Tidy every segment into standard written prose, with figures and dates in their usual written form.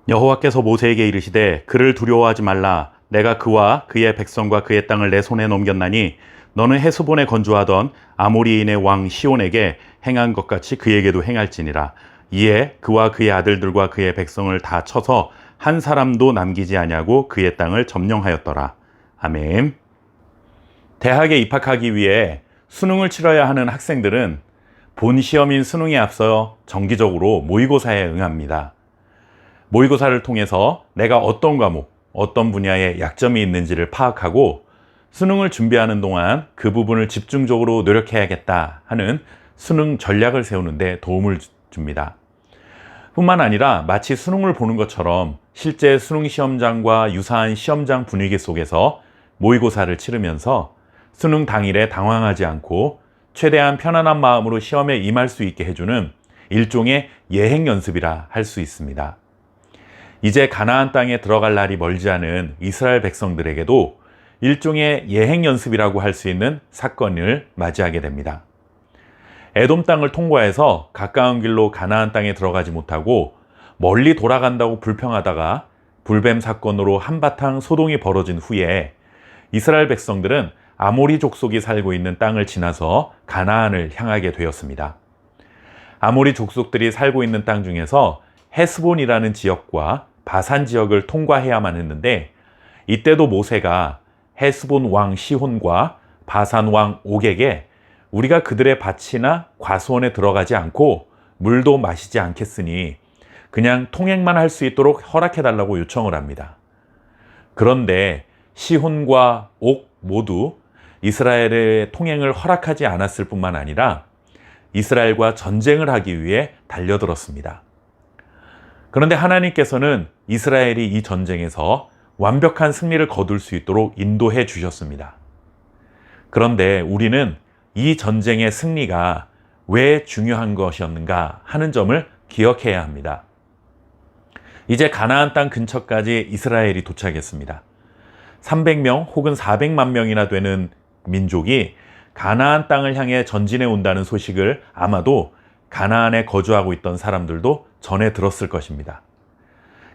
여호와께서 모세에게 이르시되 그를 두려워하지 말라. 내가 그와 그의 백성과 그의 땅을 내 손에 넘겼나니 너는 헤스본에 거주하던 아모리인의 왕 시온에게 행한 것 같이 그에게도 행할지니라. 이에 그와 그의 아들들과 그의 백성을 다 쳐서 한 사람도 남기지 아니하고 그의 땅을 점령하였더라. 아멘. 대학에 입학하기 위해 수능을 치러야 하는 학생들은 본 시험인 수능에 앞서 정기적으로 모의고사에 응합니다. 모의고사를 통해서 내가 어떤 과목, 어떤 분야에 약점이 있는지를 파악하고 수능을 준비하는 동안 그 부분을 집중적으로 노력해야겠다 하는 수능 전략을 세우는데 도움을 줍니다. 뿐만 아니라 마치 수능을 보는 것처럼 실제 수능 시험장과 유사한 시험장 분위기 속에서 모의고사를 치르면서 수능 당일에 당황하지 않고 최대한 편안한 마음으로 시험에 임할 수 있게 해주는 일종의 예행 연습이라 할 수 있습니다. 이제 가나안 땅에 들어갈 날이 멀지 않은 이스라엘 백성들에게도 일종의 예행 연습이라고 할 수 있는 사건을 맞이하게 됩니다. 에돔 땅을 통과해서 가까운 길로 가나안 땅에 들어가지 못하고 멀리 돌아간다고 불평하다가 불뱀 사건으로 한바탕 소동이 벌어진 후에 이스라엘 백성들은 아모리 족속이 살고 있는 땅을 지나서 가나안을 향하게 되었습니다. 아모리 족속들이 살고 있는 땅 중에서 헤스본이라는 지역과 바산 지역을 통과해야만 했는데 이때도 모세가 헤스본 왕 시혼과 바산 왕 옥에게 우리가 그들의 밭이나 과수원에 들어가지 않고 물도 마시지 않겠으니 그냥 통행만 할 수 있도록 허락해달라고 요청을 합니다. 그런데 시혼과 옥 모두 이스라엘의 통행을 허락하지 않았을 뿐만 아니라 이스라엘과 전쟁을 하기 위해 달려들었습니다. 그런데 하나님께서는 이스라엘이 이 전쟁에서 완벽한 승리를 거둘 수 있도록 인도해 주셨습니다. 그런데 우리는 이 전쟁의 승리가 왜 중요한 것이었는가 하는 점을 기억해야 합니다. 이제 가나안 땅 근처까지 이스라엘이 도착했습니다. 300명 혹은 400만 명이나 되는 민족이 가나안 땅을 향해 전진해 온다는 소식을 아마도 가나안에 거주하고 있던 사람들도 전해 들었을 것입니다.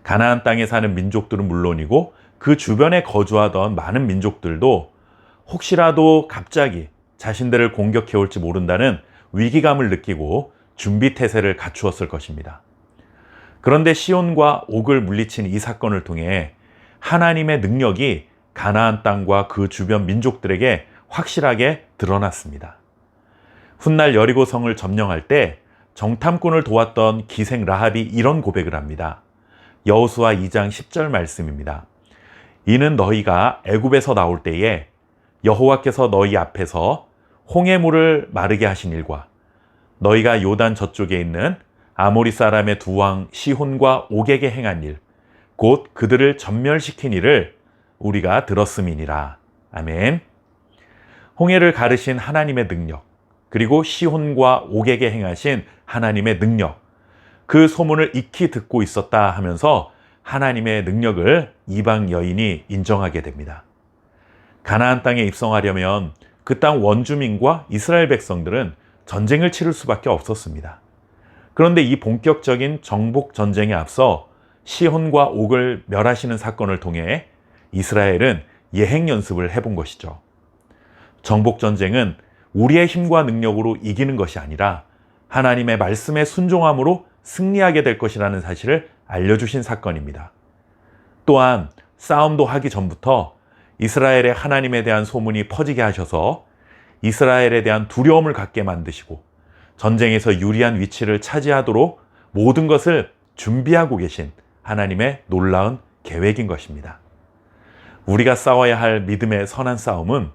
가나안 땅에 사는 민족들은 물론이고 그 주변에 거주하던 많은 민족들도 혹시라도 갑자기 자신들을 공격해 올지 모른다는 위기감을 느끼고 준비태세를 갖추었을 것입니다. 그런데 시온과 옥을 물리친 이 사건을 통해 하나님의 능력이 가나안 땅과 그 주변 민족들에게 확실하게 드러났습니다. 훗날 여리고성을 점령할 때 정탐꾼을 도왔던 기생 라합이 이런 고백을 합니다. 여호수아 2장 10절 말씀입니다. 이는 너희가 애굽에서 나올 때에 여호와께서 너희 앞에서 홍해물을 마르게 하신 일과 너희가 요단 저쪽에 있는 아모리 사람의 두 왕 시혼과 옥에게 행한 일, 곧 그들을 전멸시킨 일을 우리가 들었음이니라. 아멘. 홍해를 가르신 하나님의 능력, 그리고 시혼과 옥에게 행하신 하나님의 능력, 그 소문을 익히 듣고 있었다 하면서 하나님의 능력을 이방 여인이 인정하게 됩니다. 가나안 땅에 입성하려면 그 땅 원주민과 이스라엘 백성들은 전쟁을 치를 수밖에 없었습니다. 그런데 이 본격적인 정복 전쟁에 앞서 시혼과 옥을 멸하시는 사건을 통해 이스라엘은 예행 연습을 해본 것이죠. 정복 전쟁은 우리의 힘과 능력으로 이기는 것이 아니라 하나님의 말씀에 순종함으로 승리하게 될 것이라는 사실을 알려주신 사건입니다. 또한 싸움도 하기 전부터 이스라엘의 하나님에 대한 소문이 퍼지게 하셔서 이스라엘에 대한 두려움을 갖게 만드시고 전쟁에서 유리한 위치를 차지하도록 모든 것을 준비하고 계신 하나님의 놀라운 계획인 것입니다. 우리가 싸워야 할 믿음의 선한 싸움은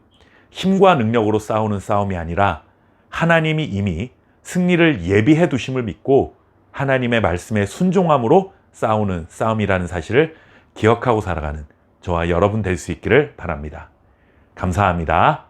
힘과 능력으로 싸우는 싸움이 아니라 하나님이 이미 승리를 예비해 두심을 믿고 하나님의 말씀에 순종함으로 싸우는 싸움이라는 사실을 기억하고 살아가는 저와 여러분 될 수 있기를 바랍니다. 감사합니다.